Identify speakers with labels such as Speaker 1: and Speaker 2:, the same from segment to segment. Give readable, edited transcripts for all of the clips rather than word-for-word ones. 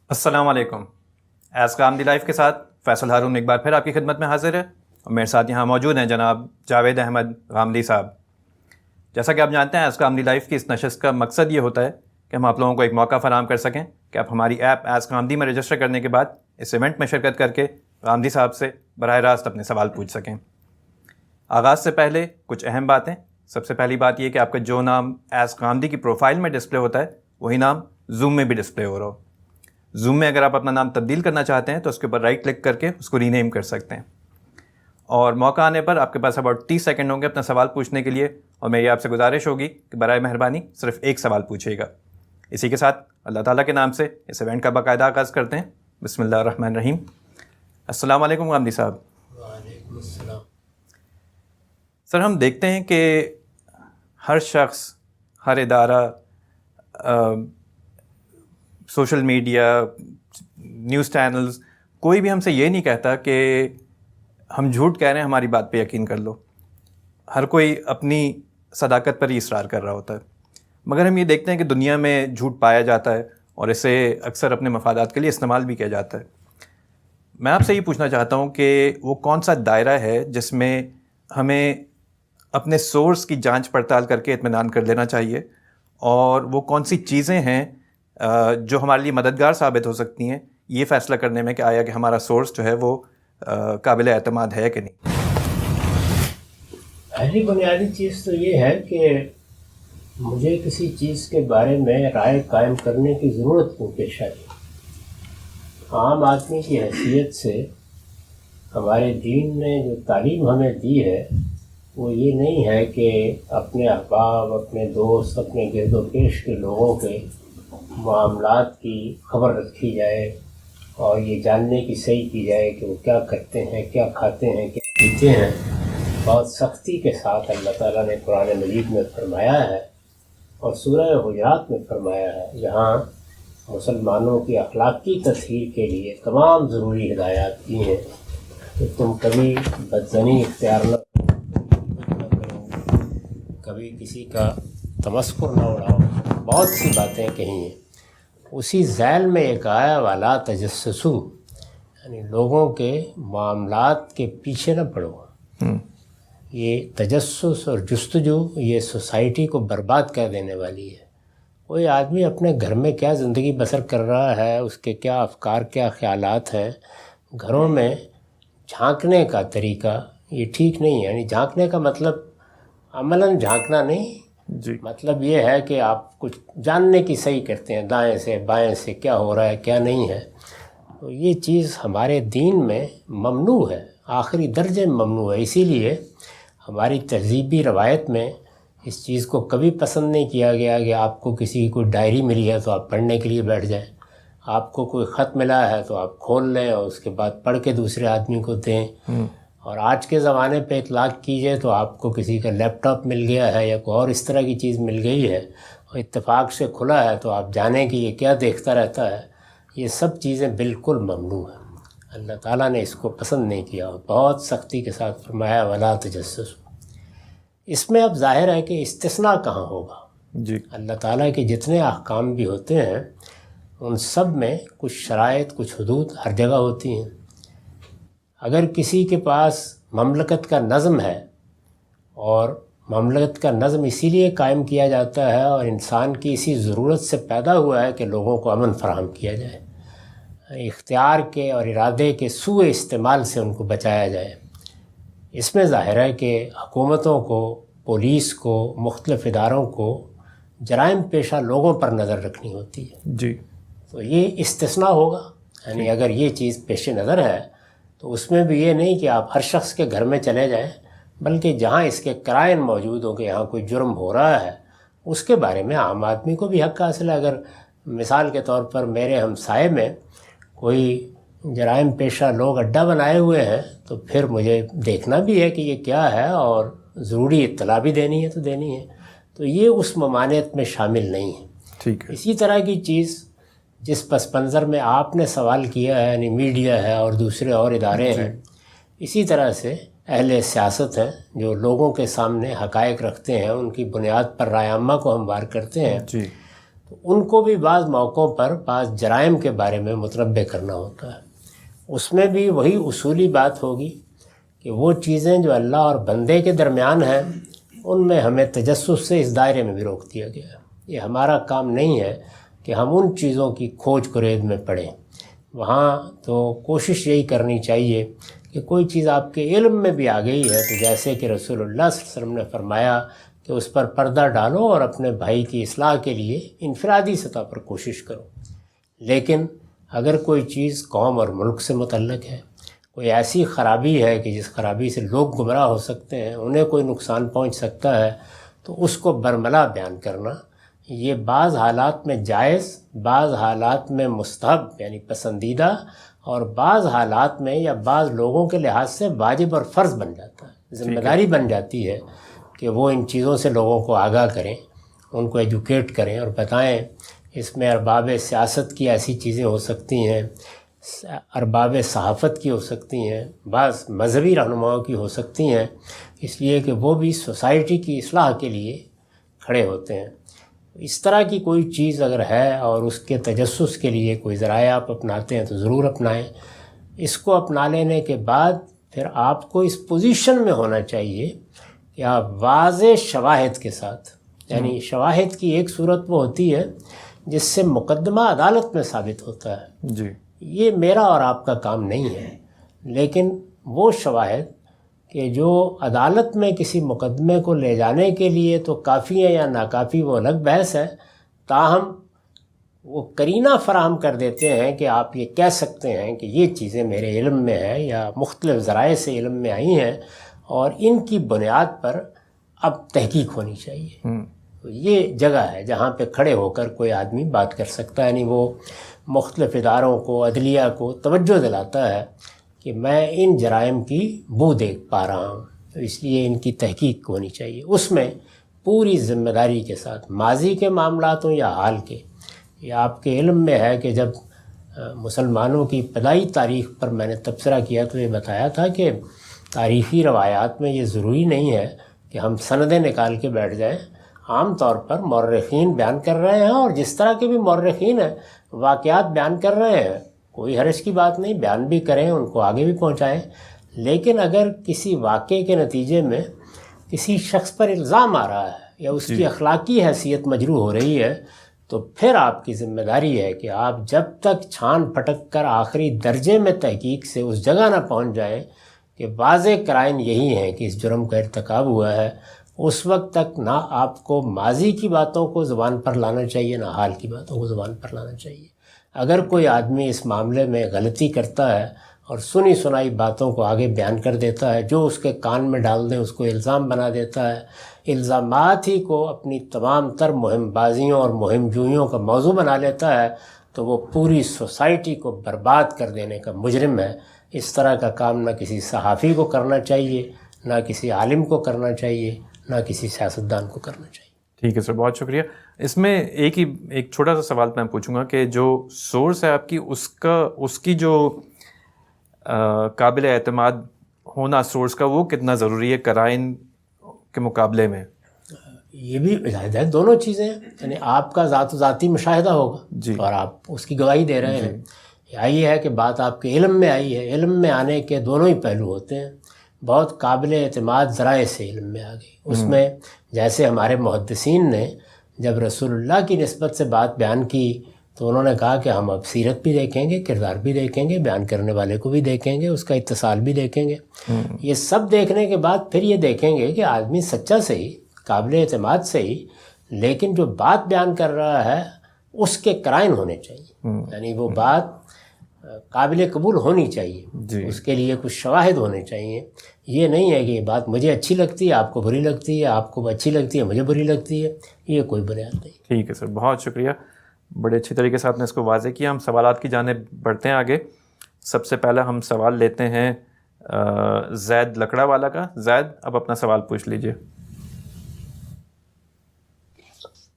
Speaker 1: السلام علیکم. ایز کا آمدی لائف کے ساتھ فیصل ہارون ایک بار پھر آپ کی خدمت میں حاضر ہے اور میرے ساتھ یہاں موجود ہیں جناب جاوید احمد غامدی صاحب. جیسا کہ آپ جانتے ہیں ایز کا آمدی لائف کی اس نشست کا مقصد یہ ہوتا ہے کہ ہم آپ لوگوں کو ایک موقع فراہم کر سکیں کہ آپ ہماری ایپ ایز کا آمدی میں رجسٹر کرنے کے بعد اس ایونٹ میں شرکت کر کے غامدی صاحب سے براہ راست اپنے سوال پوچھ سکیں. آغاز سے پہلے کچھ اہم باتیں. سب سے پہلی بات یہ کہ آپ کا جو نام ایز غامدی کی پروفائل میں ڈسپلے ہوتا ہے وہی نام زوم میں بھی ڈسپلے ہو رہا ہو. زوم میں اگر آپ اپنا نام تبدیل کرنا چاہتے ہیں تو اس کے اوپر رائٹ کلک کر کے اس کو ری نیم کر سکتے ہیں. اور موقع آنے پر آپ کے پاس اباؤٹ 30 سیکنڈ ہوں گے اپنا سوال پوچھنے کے لیے, اور میری آپ سے گزارش ہوگی کہ برائے مہربانی صرف ایک سوال پوچھیے گا. اسی کے ساتھ اللہ تعالیٰ کے نام سے اس ایونٹ کا باقاعدہ آغاز کرتے ہیں. بسم اللہ الرحمن الرحیم. السلام علیکم غامدی صاحب.
Speaker 2: وعلیکم السلام.
Speaker 1: سر, ہم دیکھتے ہیں کہ ہر شخص, ہر ادارہ, سوشل میڈیا, نیوز چینلز, کوئی بھی ہم سے یہ نہیں کہتا کہ ہم جھوٹ کہہ رہے ہیں ہماری بات پہ یقین کر لو. ہر کوئی اپنی صداقت پر ہی اصرار کر رہا ہوتا ہے. مگر ہم یہ دیکھتے ہیں کہ دنیا میں جھوٹ پایا جاتا ہے اور اسے اکثر اپنے مفادات کے لیے استعمال بھی کیا جاتا ہے. میں آپ سے یہ پوچھنا چاہتا ہوں کہ وہ کون سا دائرہ ہے جس میں ہمیں اپنے سورس کی جانچ پڑتال کر کے اطمینان کر لینا چاہیے, اور وہ کون سی چیزیں ہیں جو ہمارے لیے مددگار ثابت ہو سکتی ہیں یہ فیصلہ کرنے میں کہ آیا کہ ہمارا سورس جو ہے وہ قابل اعتماد ہے کہ نہیں.
Speaker 2: پہلی بنیادی چیز تو یہ ہے کہ مجھے کسی چیز کے بارے میں رائے قائم کرنے کی ضرورت کیوں پیش آئی. عام آدمی کی حیثیت سے ہمارے دین نے جو تعلیم ہمیں دی ہے وہ یہ نہیں ہے کہ اپنے احباب, اپنے دوست, اپنے گرد و پیش کے لوگوں کے معاملات کی خبر رکھی جائے اور یہ جاننے کی صحیح کی جائے کہ وہ کیا کرتے ہیں, کیا کھاتے ہیں, کیا پیتے ہیں. بہت سختی کے ساتھ اللہ تعالیٰ نے قرآن مجید میں فرمایا ہے اور سورہ حجرات میں فرمایا ہے, جہاں مسلمانوں کی اخلاقی تطہیر کے لیے تمام ضروری ہدایات دی ہیں کہ تم کبھی بدزنی اختیار نہ کرو, کبھی کسی کا تمسخر نہ اڑاؤ. بہت سی باتیں کہی ہیں. اسی ذیل میں ایک آیا والا تجسسو, یعنی لوگوں کے معاملات کے پیچھے نہ پڑو. یہ تجسس اور جستجو یہ سوسائٹی کو برباد کر دینے والی ہے. کوئی آدمی اپنے گھر میں کیا زندگی بسر کر رہا ہے, اس کے کیا افکار, کیا خیالات ہیں, گھروں میں جھانکنے کا طریقہ یہ ٹھیک نہیں ہے. یعنی جھانکنے کا مطلب عملاً جھانکنا نہیں,
Speaker 1: جی,
Speaker 2: مطلب یہ ہے کہ آپ کچھ جاننے کی صحیح کرتے ہیں, دائیں سے بائیں سے کیا ہو رہا ہے کیا نہیں ہے. تو یہ چیز ہمارے دین میں ممنوع ہے, آخری درجے میں ممنوع ہے. اسی لیے ہماری تہذیبی روایت میں اس چیز کو کبھی پسند نہیں کیا گیا کہ آپ کو کسی کی کوئی ڈائری ملی ہے تو آپ پڑھنے کے لیے بیٹھ جائیں, آپ کو کوئی خط ملا ہے تو آپ کھول لیں اور اس کے بعد پڑھ کے دوسرے آدمی کو دیں. اور آج کے زمانے پہ اطلاق کیجئے تو آپ کو کسی کا لیپ ٹاپ مل گیا ہے یا کوئی اور اس طرح کی چیز مل گئی ہے اور اتفاق سے کھلا ہے تو آپ جانیں کہ یہ کیا دیکھتا رہتا ہے. یہ سب چیزیں بالکل ممنوع ہیں. اللہ تعالیٰ نے اس کو پسند نہیں کیا اور بہت سختی کے ساتھ فرمایا ولا تجسسوا. اس میں اب ظاہر ہے کہ استثناء کہاں ہوگا.
Speaker 1: جی,
Speaker 2: اللہ تعالیٰ کے جتنے احکام بھی ہوتے ہیں ان سب میں کچھ شرائط, کچھ حدود ہر جگہ ہوتی ہیں. اگر کسی کے پاس مملکت کا نظم ہے, اور مملکت کا نظم اسی لیے قائم کیا جاتا ہے اور انسان کی اسی ضرورت سے پیدا ہوا ہے کہ لوگوں کو امن فراہم کیا جائے, اختیار کے اور ارادے کے سوء استعمال سے ان کو بچایا جائے. اس میں ظاہر ہے کہ حکومتوں کو, پولیس کو, مختلف اداروں کو جرائم پیشہ لوگوں پر نظر رکھنی ہوتی ہے.
Speaker 1: جی,
Speaker 2: تو یہ استثناء ہوگا. یعنی اگر یہ چیز پیش نظر ہے تو اس میں بھی یہ نہیں کہ آپ ہر شخص کے گھر میں چلے جائیں, بلکہ جہاں اس کے قرائن موجود ہوں کہ یہاں کوئی جرم ہو رہا ہے اس کے بارے میں عام آدمی کو بھی حق حاصل ہے. اگر مثال کے طور پر میرے ہمسائے میں کوئی جرائم پیشہ لوگ اڈہ بنائے ہوئے ہیں تو پھر مجھے دیکھنا بھی ہے کہ یہ کیا ہے اور ضروری اطلاع بھی دینی ہے تو دینی ہے. تو یہ اس ممانعت میں شامل نہیں ہے.
Speaker 1: ٹھیک ہے.
Speaker 2: اسی طرح کی چیز جس پس منظر میں آپ نے سوال کیا ہے, یعنی میڈیا ہے اور دوسرے اور ادارے ہیں, اسی طرح سے اہل سیاست ہیں جو لوگوں کے سامنے حقائق رکھتے ہیں, ان کی بنیاد پر رائے عامہ کو ہموار کرتے ہیں.
Speaker 1: جی,
Speaker 2: تو ان کو بھی بعض موقعوں پر بعض جرائم کے بارے میں متنبع کرنا ہوتا ہے. اس میں بھی وہی اصولی بات ہوگی کہ وہ چیزیں جو اللہ اور بندے کے درمیان ہیں ان میں ہمیں تجسس سے اس دائرے میں بھی روک دیا گیا ہے. یہ ہمارا کام نہیں ہے کہ ہم ان چیزوں کی کھوج کرید میں پڑیں. وہاں تو کوشش یہی کرنی چاہیے کہ کوئی چیز آپ کے علم میں بھی آ گئی ہے تو جیسے کہ رسول اللہ صلی اللہ علیہ وسلم نے فرمایا کہ اس پر پردہ ڈالو اور اپنے بھائی کی اصلاح کے لیے انفرادی سطح پر کوشش کرو. لیکن اگر کوئی چیز قوم اور ملک سے متعلق ہے، کوئی ایسی خرابی ہے کہ جس خرابی سے لوگ گمراہ ہو سکتے ہیں، انہیں کوئی نقصان پہنچ سکتا ہے، تو اس کو برملا بیان کرنا یہ بعض حالات میں جائز، بعض حالات میں مستحب یعنی پسندیدہ، اور بعض حالات میں یا بعض لوگوں کے لحاظ سے واجب اور فرض بن جاتا ہے. ذمہ داری بن جاتی ہے کہ وہ ان چیزوں سے لوگوں کو آگاہ کریں، ان کو ایجوکیٹ کریں اور بتائیں. اس میں ارباب سیاست کی ایسی چیزیں ہو سکتی ہیں، ارباب صحافت کی ہو سکتی ہیں، بعض مذہبی رہنماؤں کی ہو سکتی ہیں، اس لیے کہ وہ بھی سوسائٹی کی اصلاح کے لیے کھڑے ہوتے ہیں. اس طرح کی کوئی چیز اگر ہے اور اس کے تجسس کے لیے کوئی ذرائع آپ اپناتے ہیں تو ضرور اپنائیں. اس کو اپنا لینے کے بعد پھر آپ کو اس پوزیشن میں ہونا چاہیے کہ آپ واضح شواہد کے ساتھ، یعنی شواہد کی ایک صورت وہ ہوتی ہے جس سے مقدمہ عدالت میں ثابت ہوتا ہے.
Speaker 1: جی،
Speaker 2: یہ میرا اور آپ کا کام نہیں ہے، لیکن وہ شواہد کہ جو عدالت میں کسی مقدمے کو لے جانے کے لیے تو کافی ہے یا ناکافی وہ الگ بحث ہے، تاہم وہ قرینہ فراہم کر دیتے ہیں کہ آپ یہ کہہ سکتے ہیں کہ یہ چیزیں میرے علم میں ہیں یا مختلف ذرائع سے علم میں آئی ہیں اور ان کی بنیاد پر اب تحقیق ہونی چاہیے. یہ جگہ ہے جہاں پہ کھڑے ہو کر کوئی آدمی بات کر سکتا ہے، یعنی وہ مختلف اداروں کو، عدلیہ کو توجہ دلاتا ہے کہ میں ان جرائم کی بو دیکھ پا رہا ہوں، تو اس لیے ان کی تحقیق ہونی چاہیے. اس میں پوری ذمہ داری کے ساتھ، ماضی کے معاملات ہوں یا حال کے. یہ آپ کے علم میں ہے کہ جب مسلمانوں کی ابتدائی تاریخ پر میں نے تبصرہ کیا تو یہ بتایا تھا کہ تاریخی روایات میں یہ ضروری نہیں ہے کہ ہم سندیں نکال کے بیٹھ جائیں. عام طور پر مورخین بیان کر رہے ہیں، اور جس طرح کے بھی مورخین ہیں واقعات بیان کر رہے ہیں، کوئی حرج کی بات نہیں، بیان بھی کریں، ان کو آگے بھی پہنچائیں. لیکن اگر کسی واقعے کے نتیجے میں کسی شخص پر الزام آ رہا ہے یا اس کی اخلاقی حیثیت مجروح ہو رہی ہے تو پھر آپ کی ذمہ داری ہے کہ آپ جب تک چھان پھٹک کر آخری درجے میں تحقیق سے اس جگہ نہ پہنچ جائیں کہ واضح قرائن یہی ہیں کہ اس جرم کا ارتکاب ہوا ہے، اس وقت تک نہ آپ کو ماضی کی باتوں کو زبان پر لانا چاہیے، نہ حال کی باتوں کو زبان پر لانا چاہیے. اگر کوئی آدمی اس معاملے میں غلطی کرتا ہے اور سنی سنائی باتوں کو آگے بیان کر دیتا ہے، جو اس کے کان میں ڈال دیں اس کو الزام بنا دیتا ہے، الزامات ہی کو اپنی تمام تر مہم بازیوں اور مہم جوئیوں کا موضوع بنا لیتا ہے، تو وہ پوری سوسائٹی کو برباد کر دینے کا مجرم ہے. اس طرح کا کام نہ کسی صحافی کو کرنا چاہیے، نہ کسی عالم کو کرنا چاہیے، نہ کسی سیاستدان کو کرنا چاہیے.
Speaker 1: ٹھیک ہے سر، بہت شکریہ. اس میں ایک چھوٹا سا سوال میں پوچھوں گا کہ جو سورس ہے آپ کی، اس کی جو قابل اعتماد ہونا سورس کا، وہ کتنا ضروری ہے قرائن کے مقابلے میں؟
Speaker 2: یہ بھی ہے، دونوں چیزیں ہیں. یعنی آپ کا ذاتی مشاہدہ ہوگا
Speaker 1: جی،
Speaker 2: اور آپ اس کی گواہی دے رہے ہیں. یہ ہے کہ بات آپ کے علم میں آئی ہے. علم میں آنے کے دونوں ہی پہلو ہوتے ہیں. بہت قابل اعتماد ذرائع سے علم میں آ گئی. اس میں جیسے ہمارے محدثین نے جب رسول اللہ کی نسبت سے بات بیان کی تو انہوں نے کہا کہ ہم اب سیرت بھی دیکھیں گے، کردار بھی دیکھیں گے، بیان کرنے والے کو بھی دیکھیں گے، اس کا اتصال بھی دیکھیں گے. یہ سب دیکھنے کے بعد پھر یہ دیکھیں گے کہ آدمی سچا صحیح، قابل اعتماد صحیح، لیکن جو بات بیان کر رہا ہے اس کے قرائن ہونے چاہیے. یعنی وہ بات قابل قبول ہونی چاہیے، اس کے لیے کچھ شواہد ہونے چاہیے. یہ نہیں ہے کہ یہ بات مجھے اچھی لگتی ہے، آپ کو بری لگتی ہے، آپ کو اچھی لگتی ہے، مجھے بری لگتی ہے. یہ کوئی بنیاد نہیں.
Speaker 1: ٹھیک ہے سر، بہت شکریہ. بڑے اچھی طریقے سے آپ نے اس کو واضح کیا. ہم سوالات کی جانب بڑھتے ہیں آگے. سب سے پہلا ہم سوال لیتے ہیں زید لکڑا والا کا. زید، اب اپنا سوال پوچھ لیجئے.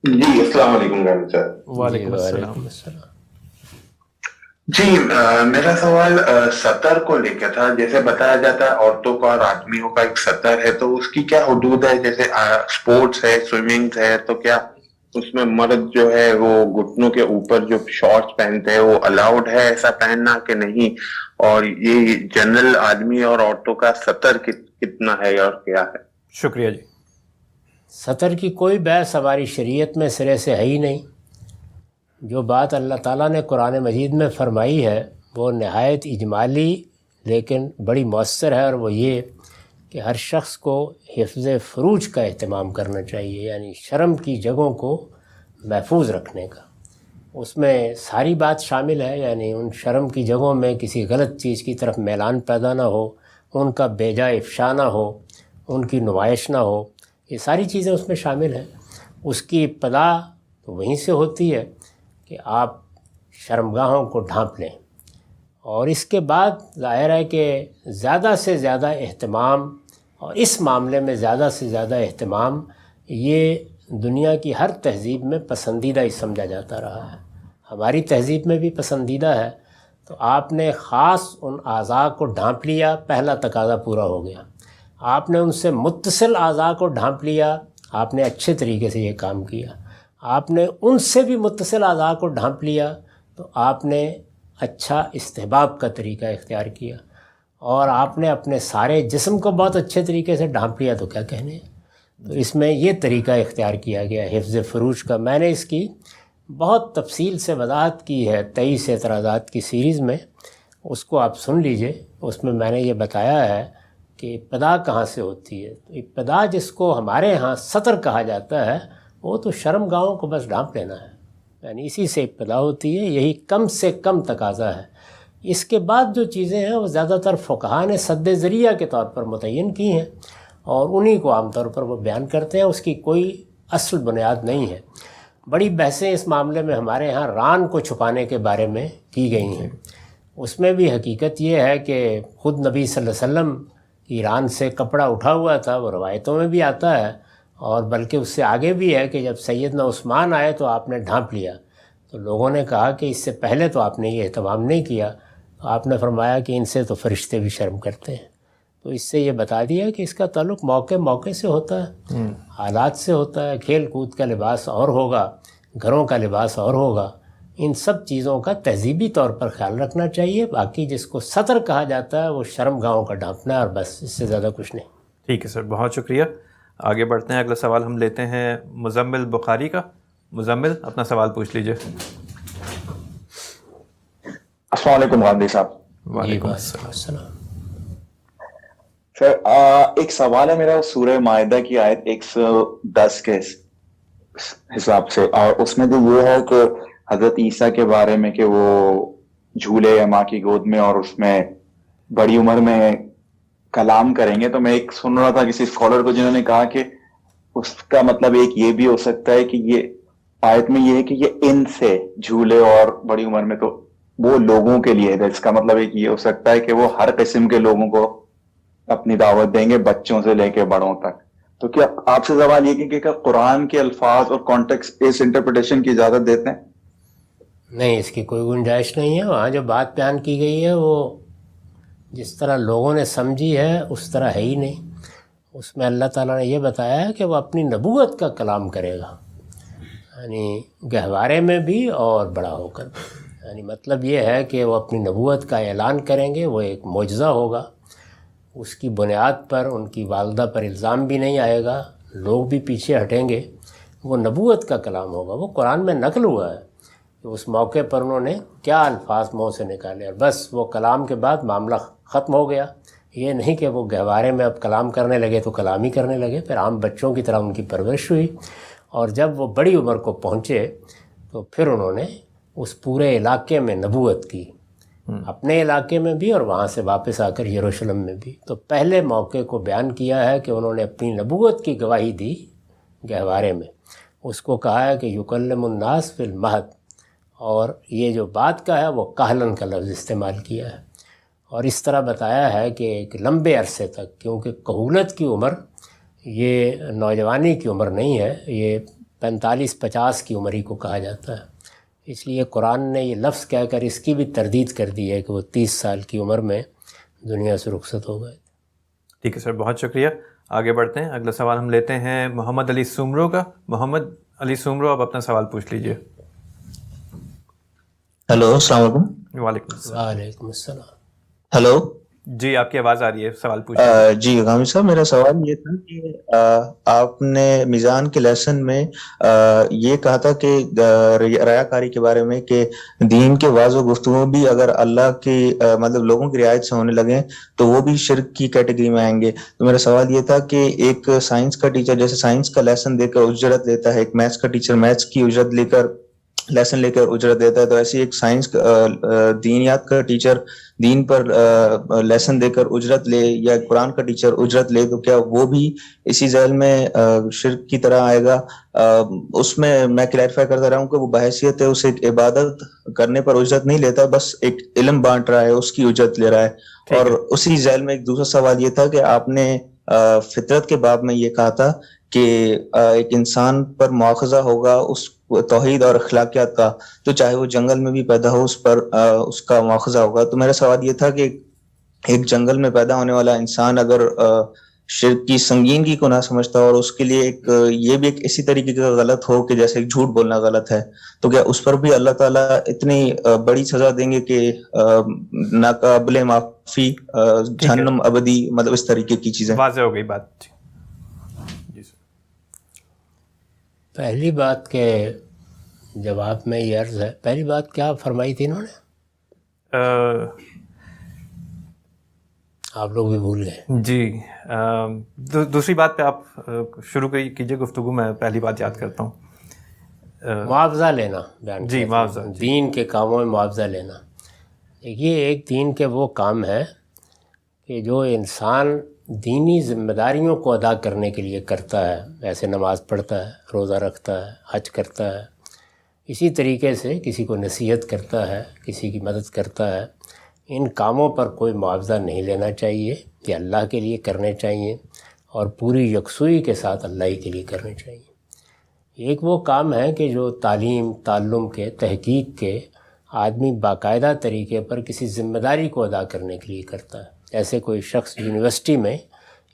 Speaker 3: جی السلام علیکم رحمۃ اللہ.
Speaker 1: وعلیکم السلام.
Speaker 3: جی میرا سوال سطر کو لے کے تھا. جیسے بتایا جاتا ہے عورتوں کا اور آدمیوں کا ایک سطر ہے، تو اس کی کیا حدود ہے؟ جیسے اسپورٹس ہے، سوئمنگ ہے، تو کیا اس میں مرد جو ہے وہ گھٹنوں کے اوپر جو شارٹس پہنتے ہیں وہ الاؤڈ ہے ایسا پہننا کہ نہیں؟ اور یہ جنرل آدمی اور عورتوں کا سطر کتنا ہے اور کیا ہے؟
Speaker 1: شکریہ جی.
Speaker 2: سطر کی کوئی بحث ہماری شریعت میں سرے سے ہے ہی نہیں. جو بات اللہ تعالیٰ نے قرآن مجید میں فرمائی ہے وہ نہایت اجمالی لیکن بڑی مؤثر ہے، اور وہ یہ کہ ہر شخص کو حفظ فروج کا اہتمام کرنا چاہیے، یعنی شرم کی جگہوں کو محفوظ رکھنے کا. اس میں ساری بات شامل ہے، یعنی ان شرم کی جگہوں میں کسی غلط چیز کی طرف میلان پیدا نہ ہو، ان کا بے جا افشا نہ ہو، ان کی نمائش نہ ہو، یہ ساری چیزیں اس میں شامل ہیں. اس کی ابتدا تو وہیں سے ہوتی ہے کہ آپ شرمگاہوں کو ڈھانپ لیں، اور اس کے بعد ظاہر ہے کہ زیادہ سے زیادہ اہتمام، اور اس معاملے میں زیادہ سے زیادہ اہتمام یہ دنیا کی ہر تہذیب میں پسندیدہ ہی سمجھا جاتا رہا ہے. ہماری تہذیب میں بھی پسندیدہ ہے. تو آپ نے خاص ان اعضاء کو ڈھانپ لیا، پہلا تقاضا پورا ہو گیا. آپ نے ان سے متصل اعضاء کو ڈھانپ لیا، آپ نے اچھے طریقے سے یہ کام کیا. آپ نے ان سے بھی متصل اعضاء کو ڈھانپ لیا تو آپ نے اچھا استحباب کا طریقہ اختیار کیا. اور آپ نے اپنے سارے جسم کو بہت اچھے طریقے سے ڈھانپ لیا تو کیا کہنے ہیں. تو اس میں یہ طریقہ اختیار کیا گیا حفظ فروج کا. میں نے اس کی بہت تفصیل سے وضاحت کی ہے 23 اعتراضات کی سیریز میں، اس کو آپ سن لیجئے. اس میں نے یہ بتایا ہے کہ ابتدا کہاں سے ہوتی ہے. تو ابتدا جس کو ہمارے ہاں سطر کہا جاتا ہے وہ تو شرم گاہوں کو بس ڈھانپ لینا ہے، یعنی اسی سے ابتدا ہوتی ہے. یہی کم سے کم تقاضا ہے. اس کے بعد جو چیزیں ہیں وہ زیادہ تر فقہاء نے سد ذریعہ کے طور پر متعین کی ہیں، اور انہی کو عام طور پر وہ بیان کرتے ہیں. اس کی کوئی اصل بنیاد نہیں ہے. بڑی بحثیں اس معاملے میں ہمارے ہاں ران کو چھپانے کے بارے میں کی گئی ہیں. اس میں بھی حقیقت یہ ہے کہ خود نبی صلی اللہ علیہ وسلم کی ران سے کپڑا اٹھا ہوا تھا، وہ روایتوں میں بھی آتا ہے. اور بلکہ اس سے آگے بھی ہے کہ جب سیدنا عثمان آئے تو آپ نے ڈھانپ لیا. تو لوگوں نے کہا کہ اس سے پہلے تو آپ نے یہ اہتمام نہیں کیا. تو آپ نے فرمایا کہ ان سے تو فرشتے بھی شرم کرتے ہیں. تو اس سے یہ بتا دیا کہ اس کا تعلق موقع سے ہوتا ہے، حالات سے ہوتا ہے. کھیل کود کا لباس اور ہوگا، گھروں کا لباس اور ہوگا. ان سب چیزوں کا تہذیبی طور پر خیال رکھنا چاہیے. باقی جس کو سطر کہا جاتا ہے وہ شرم گاہوں کا ڈھانپنا ہے، اور بس اس سے زیادہ کچھ نہیں.
Speaker 1: ٹھیک ہے سر، بہت شکریہ. آگے بڑھتے ہیں. اگلا سوال ہم لیتے ہیں مزمل بخاری کا. مزمل، اپنا سوال پوچھ لیجئے.
Speaker 4: السلام علیکم غامدی صاحب.
Speaker 1: وعلیکم السلام.
Speaker 4: سر ایک سوال ہے میرا سورہ مائدہ کی آیت 110 کے حساب سے، اور اس میں جو یہ ہے کہ حضرت عیسیٰ کے بارے میں کہ وہ جھولے ماں کی گود میں اور اس میں بڑی عمر میں کلام کریں گے. تو میں ایک سن رہا تھا کسی اسکالر کو جنہوں نے کہا کہ اس کا مطلب ایک یہ بھی ہو سکتا ہے کہ یہ آیت میں یہ ہے کہ یہ ان سے جھولے اور بڑی عمر میں، تو وہ لوگوں کے لیے ہے. اس کا مطلب ایک یہ ہو سکتا ہے کہ وہ ہر قسم کے لوگوں کو اپنی دعوت دیں گے، بچوں سے لے کے بڑوں تک. تو کیا آپ سے سوال یہ کہ کیا قرآن کے الفاظ اور کانٹیکسٹ اس انٹرپریٹیشن کی اجازت دیتے ہیں؟
Speaker 2: نہیں، اس کی کوئی گنجائش نہیں ہے. وہاں جو بات بیان کی گئی ہے وہ جس طرح لوگوں نے سمجھی ہے اس طرح ہے ہی نہیں. اس میں اللہ تعالیٰ نے یہ بتایا ہے کہ وہ اپنی نبوت کا کلام کرے گا، یعنی گہوارے میں بھی اور بڑا ہو کر بھی. یعنی مطلب یہ ہے کہ وہ اپنی نبوت کا اعلان کریں گے. وہ ایک معجزہ ہوگا. اس کی بنیاد پر ان کی والدہ پر الزام بھی نہیں آئے گا، لوگ بھی پیچھے ہٹیں گے. وہ نبوت کا کلام ہوگا. وہ قرآن میں نقل ہوا ہے کہ اس موقع پر انہوں نے کیا الفاظ منہ سے نکالے، اور بس وہ کلام کے بعد معاملہ ختم ہو گیا. یہ نہیں کہ وہ گہوارے میں اب کلام کرنے لگے تو کلام ہی کرنے لگے. پھر عام بچوں کی طرح ان کی پرورش ہوئی، اور جب وہ بڑی عمر کو پہنچے تو پھر انہوں نے اس پورے علاقے میں نبوت کی، اپنے علاقے میں بھی اور وہاں سے واپس آ کر یروشلم میں بھی. تو پہلے موقع کو بیان کیا ہے کہ انہوں نے اپنی نبوت کی گواہی دی گہوارے میں. اس کو کہا ہے کہ یکلم الناس فی المہد، اور یہ جو بات کا ہے وہ کہلن کا لفظ استعمال کیا ہے. اور اس طرح بتایا ہے کہ ایک لمبے عرصے تک، کیونکہ کہولت کی عمر یہ نوجوانی کی عمر نہیں ہے، یہ 45-50 کی عمر ہی کو کہا جاتا ہے. اس لیے قرآن نے یہ لفظ کہہ کر اس کی بھی تردید کر دی ہے کہ وہ 30 سال کی عمر میں دنیا سے رخصت ہو گئے.
Speaker 1: ٹھیک ہے سر، بہت شکریہ. آگے بڑھتے ہیں. اگلا سوال ہم لیتے ہیں محمد علی سمرو کا. محمد، علی سومرو آپ اپنا سوال پوچھ لیجئے.
Speaker 5: ہیلو السلام علیکم.
Speaker 1: وعلیکم السلام.
Speaker 2: وعلیکم السلام.
Speaker 5: ہیلو.
Speaker 1: جی آپ کی آواز آ رہی ہے, سوال پوچھیے.
Speaker 5: جی غامی صاحب, میرا سوال یہ تھا کہ آپ نے میزان کے لیسن میں یہ کہا تھا کہ ریاکاری کے بارے میں کہ دین کے واضح گفتگو بھی اگر اللہ کی مطلب لوگوں کی رعایت سے ہونے لگیں تو وہ بھی شرک کی کیٹیگری میں آئیں گے. تو میرا سوال یہ تھا کہ ایک سائنس کا ٹیچر جیسے سائنس کا لیسن دے کر اجرت لیتا ہے, ایک میتھس کا ٹیچر میتھس کی اجرت لے کر لیسن لے کر اجرت دیتا ہے, تو ایسی ایک سائنس دینیات کا ٹیچر دین پر لیسن دے کر اجرت لے, یا قرآن کا ٹیچر اجرت لے, تو کیا وہ بھی اسی ذیل میں شرک کی طرح آئے گا؟ اس میں کلیریفائی کرتا رہا ہوں کہ وہ بحیثیت ہے اسے ایک عبادت کرنے پر اجرت نہیں لیتا, بس ایک علم بانٹ رہا ہے, اس کی اجرت لے رہا ہے. اور اسی ذیل میں ایک دوسرا سوال یہ تھا کہ آپ نے فطرت کے باب میں یہ کہا تھا کہ ایک انسان پر مواخذہ ہوگا اس توحید اور اخلاقیات کا, تو چاہے وہ جنگل میں بھی پیدا ہو اس پر اس کا مواخذہ ہوگا. تو میرا سوال یہ تھا کہ ایک جنگل میں پیدا ہونے والا انسان اگر شرک کی سنگینگی کو نہ سمجھتا اور اس کے لیے ایک یہ بھی ایک اسی طریقے کا غلط ہو کہ جیسے ایک جھوٹ بولنا غلط ہے, تو کیا اس پر بھی اللہ تعالیٰ اتنی بڑی سزا دیں گے کہ ناقابل معافی, جہنم ابدی, مطلب اس طریقے کی چیزیں؟
Speaker 1: واضح ہو گئی بات. جی سر.
Speaker 2: پہلی بات کے جواب میں یہ عرض ہے, پہلی بات کیا فرمائی تھی انہوں نے؟ آپ لوگ بھی بھول گئے.
Speaker 1: جی دوسری بات پہ آپ شروع کیجئے گفتگو, میں پہلی بات یاد کرتا ہوں.
Speaker 2: معاوضہ لینا بیان
Speaker 1: جی, معاوضہ.
Speaker 2: دین کے کاموں میں معاوضہ لینا. دیکھیے, ایک دین کے وہ کام ہے کہ جو انسان دینی ذمہ داریوں کو ادا کرنے کے لیے کرتا ہے, ایسے نماز پڑھتا ہے, روزہ رکھتا ہے, حج کرتا ہے, اسی طریقے سے کسی کو نصیحت کرتا ہے, کسی کی مدد کرتا ہے, ان کاموں پر کوئی معاوضہ نہیں لینا چاہیے. یہ اللہ کے لیے کرنے چاہیے اور پوری یکسوئی کے ساتھ اللہ ہی کے لیے کرنے چاہیے. ایک وہ کام ہے کہ جو تعلیم تعلم کے تحقیق کے آدمی باقاعدہ طریقے پر کسی ذمہ داری کو ادا کرنے کے لیے کرتا ہے. ایسے کوئی شخص یونیورسٹی میں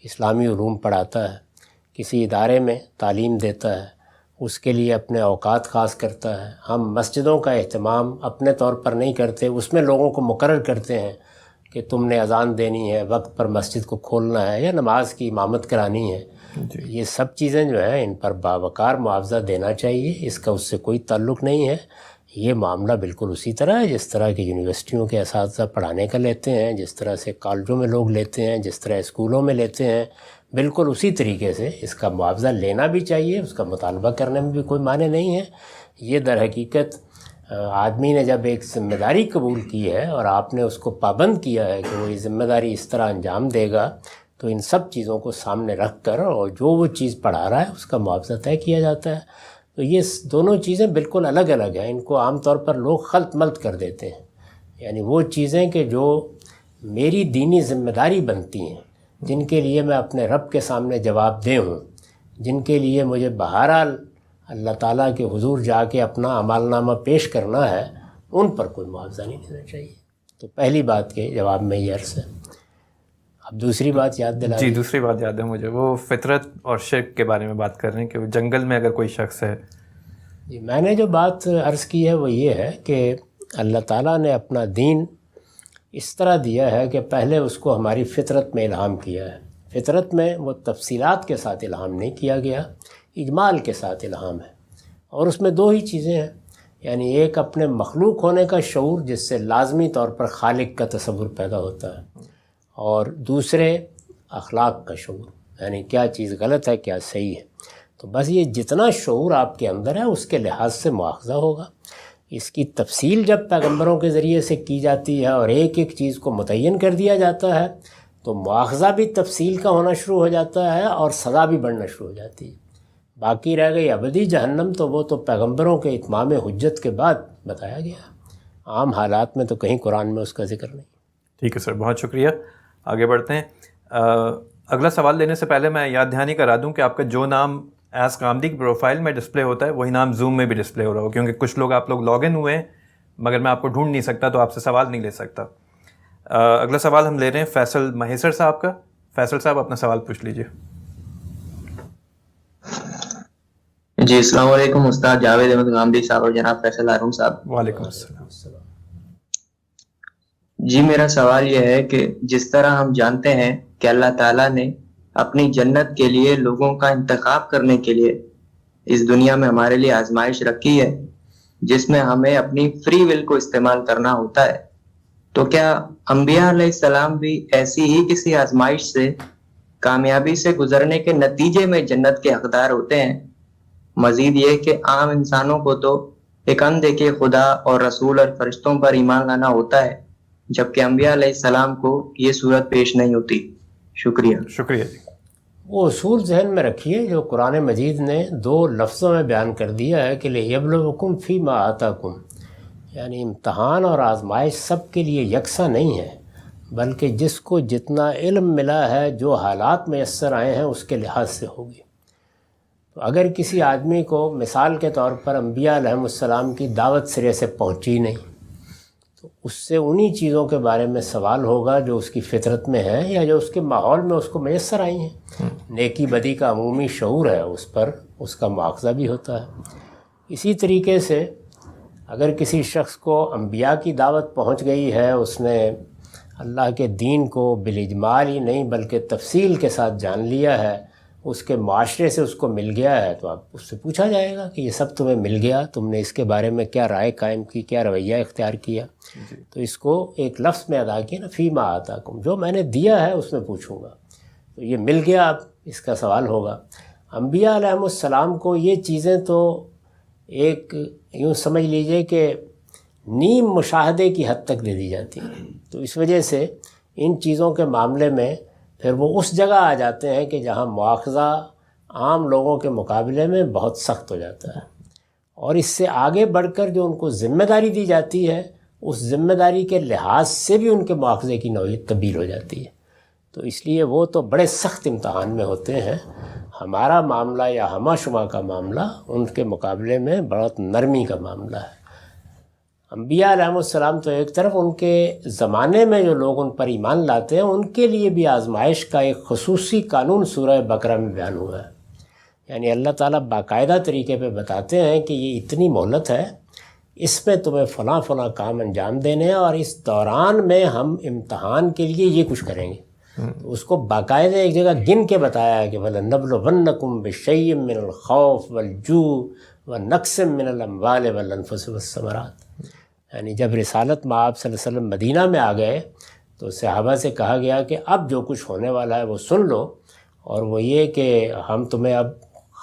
Speaker 2: اسلامی علوم پڑھاتا ہے, کسی ادارے میں تعلیم دیتا ہے, اس کے لیے اپنے اوقات خاص کرتا ہے. ہم مسجدوں کا اہتمام اپنے طور پر نہیں کرتے, اس میں لوگوں کو مقرر کرتے ہیں کہ تم نے اذان دینی ہے, وقت پر مسجد کو کھولنا ہے, یا نماز کی امامت کرانی ہے. یہ سب چیزیں جو ہیں ان پر باوقار معاوضہ دینا چاہیے, اس کا اس سے کوئی تعلق نہیں ہے. یہ معاملہ بالکل اسی طرح ہے جس طرح کہ یونیورسٹیوں کے اساتذہ پڑھانے کا لیتے ہیں, جس طرح سے کالجوں میں لوگ لیتے ہیں, جس طرح اسکولوں میں لیتے ہیں, بالکل اسی طریقے سے اس کا معاوضہ لینا بھی چاہیے. اس کا مطالبہ کرنے میں بھی کوئی معنی نہیں ہے. یہ در حقیقت آدمی نے جب ایک ذمہ داری قبول کی ہے اور آپ نے اس کو پابند کیا ہے کہ وہ یہ ذمہ داری اس طرح انجام دے گا, تو ان سب چیزوں کو سامنے رکھ کر اور جو وہ چیز پڑھا رہا ہے اس کا معاوضہ طے کیا جاتا ہے. تو یہ دونوں چیزیں بالکل الگ الگ ہیں. ان کو عام طور پر لوگ خلط ملط کر دیتے ہیں. یعنی وہ چیزیں کہ جو میری دینی ذمہ داری بنتی ہیں, جن کے لیے میں اپنے رب کے سامنے جواب دہ ہوں, جن کے لیے مجھے بہرحال اللہ تعالیٰ کے حضور جا کے اپنا اعمال نامہ پیش کرنا ہے, ان پر کوئی معاوضہ نہیں دینا چاہیے. تو پہلی بات کے جواب میں یہ عرض ہے. اب دوسری بات یاد دلا.
Speaker 1: جی دوسری بات یاد ہے مجھے, وہ فطرت اور شرک کے بارے میں بات کر رہے ہیں کہ وہ جنگل میں اگر کوئی شخص ہے.
Speaker 2: جی میں نے جو بات عرض کی ہے وہ یہ ہے کہ اللہ تعالیٰ نے اپنا دین اس طرح دیا ہے کہ پہلے اس کو ہماری فطرت میں الہام کیا ہے. فطرت میں وہ تفصیلات کے ساتھ الہام نہیں کیا گیا, اجمال کے ساتھ الہام ہے. اور اس میں دو ہی چیزیں ہیں, یعنی ایک اپنے مخلوق ہونے کا شعور جس سے لازمی طور پر خالق کا تصور پیدا ہوتا ہے, اور دوسرے اخلاق کا شعور, یعنی کیا چیز غلط ہے کیا صحیح ہے. تو بس یہ جتنا شعور آپ کے اندر ہے اس کے لحاظ سے مواخذہ ہوگا. اس کی تفصیل جب پیغمبروں کے ذریعے سے کی جاتی ہے اور ایک ایک چیز کو متعین کر دیا جاتا ہے تو مواخذہ بھی تفصیل کا ہونا شروع ہو جاتا ہے اور سزا بھی بڑھنا شروع ہو جاتی ہے. باقی رہ گئی ابدی جہنم, تو وہ تو پیغمبروں کے اتمام حجت کے بعد بتایا گیا. عام حالات میں تو کہیں قرآن میں اس کا ذکر نہیں.
Speaker 1: ٹھیک ہے سر, بہت شکریہ. آگے بڑھتے ہیں. اگلا سوال لینے سے پہلے میں یاد دہانی کرا دوں کہ آپ کا جو نام ایز کامدی کی پروفائل میں ڈسپلے ہوتا ہے وہی نام زوم میں بھی ڈسپلے ہو رہا ہو, کیونکہ کچھ لوگ آپ لوگ لاگ ان ہوئے ہیں مگر میں آپ کو ڈھونڈ نہیں سکتا تو آپ سے سوال نہیں لے سکتا. اگلا سوال ہم لے رہے ہیں فیصل مہیسر صاحب کا. فیصل صاحب اپنا سوال پوچھ لیجئے.
Speaker 6: جی السلام علیکم استاد جاوید احمد غامدی صاحب اور جناب فیصل ہارون صاحب.
Speaker 1: وعلیکم السلام.
Speaker 6: جی میرا سوال یہ ہے کہ جس طرح ہم جانتے ہیں کہ اللہ تعالیٰ نے اپنی جنت کے لیے لوگوں کا انتخاب کرنے کے لیے اس دنیا میں ہمارے لیے آزمائش رکھی ہے جس میں ہمیں اپنی فری ول کو استعمال کرنا ہوتا ہے، تو کیا انبیاء علیہ السلام بھی ایسی ہی کسی آزمائش سے کامیابی سے گزرنے کے نتیجے میں جنت کے حقدار ہوتے ہیں؟ مزید یہ کہ عام انسانوں کو تو ایک اندیکھے خدا اور رسول اور فرشتوں پر ایمان لانا ہوتا ہے، جبکہ انبیاء علیہ السلام کو یہ صورت پیش نہیں ہوتی. شکریہ.
Speaker 1: شکریہ جی.
Speaker 2: وہ اصول ذہن میں رکھیے جو قرآن مجید نے 2 لفظوں میں بیان کر دیا ہے کہ لِیَبْلُوَکُمْ فِی مَا آتَاکُم، یعنی امتحان اور آزمائش سب کے لیے یکساں نہیں ہے، بلکہ جس کو جتنا علم ملا ہے، جو حالات میسر آئے ہیں، اس کے لحاظ سے ہوگی. تو اگر کسی آدمی کو مثال کے طور پر انبیاء علیہم السلام کی دعوت سرے سے پہنچی نہیں، تو اس سے انہی چیزوں کے بارے میں سوال ہوگا جو اس کی فطرت میں ہے یا جو اس کے ماحول میں اس کو میسر آئی ہیں. نیکی بدی کا عمومی شعور ہے، اس پر اس کا مواخذہ بھی ہوتا ہے. اسی طریقے سے اگر کسی شخص کو انبیاء کی دعوت پہنچ گئی ہے، اس نے اللہ کے دین کو بالاجمال ہی نہیں بلکہ تفصیل کے ساتھ جان لیا ہے، اس کے معاشرے سے اس کو مل گیا ہے، تو اب اس سے پوچھا جائے گا کہ یہ سب تمہیں مل گیا، تم نے اس کے بارے میں کیا رائے قائم کی، کیا رویہ اختیار کیا. تو اس کو ایک لفظ میں ادا کیا نا، فی ما آتاکم، جو میں نے دیا ہے اس میں پوچھوں گا. تو یہ مل گیا، اب اس کا سوال ہوگا. انبیاء علیہم السلام کو یہ چیزیں تو ایک یوں سمجھ لیجئے کہ نیم مشاہدے کی حد تک دے دی جاتی ہیں. تو اس وجہ سے ان چیزوں کے معاملے میں پھر وہ اس جگہ آ جاتے ہیں کہ جہاں مواخذہ عام لوگوں کے مقابلے میں بہت سخت ہو جاتا ہے، اور اس سے آگے بڑھ کر جو ان کو ذمہ داری دی جاتی ہے، اس ذمہ داری کے لحاظ سے بھی ان کے مواخذے کی نوعیت تبدیل ہو جاتی ہے. تو اس لیے وہ تو بڑے سخت امتحان میں ہوتے ہیں. ہمارا معاملہ یا ہمہ شمہ کا معاملہ ان کے مقابلے میں بہت نرمی کا معاملہ ہے. انبیاء علیہ السلام تو ایک طرف، ان کے زمانے میں جو لوگ ان پر ایمان لاتے ہیں ان کے لیے بھی آزمائش کا ایک خصوصی قانون سورہ بقرہ میں بیان ہوا ہے. یعنی اللہ تعالیٰ باقاعدہ طریقے پہ بتاتے ہیں کہ یہ اتنی مہلت ہے، اس میں تمہیں فلاں فلاں کام انجام دینے ہیں، اور اس دوران میں ہم امتحان کے لیے یہ کچھ کریں گے. اس کو باقاعدہ ایک جگہ گن کے بتایا ہے کہ وَلَنَبْلُوَنَّكُمْ بِشَيْءٍ مِّنَ الْخَوْفِ وَالْجُوعِ وَنَقْصٍ مِّنَ الْأَمْوَالِ وَالْأَنفُسِ وَالثَّمَرَاتِ. یعنی جب رسالت مآب صلی اللہ علیہ وسلم مدینہ میں آ گئے تو صحابہ سے کہا گیا کہ اب جو کچھ ہونے والا ہے وہ سن لو، اور وہ یہ کہ ہم تمہیں اب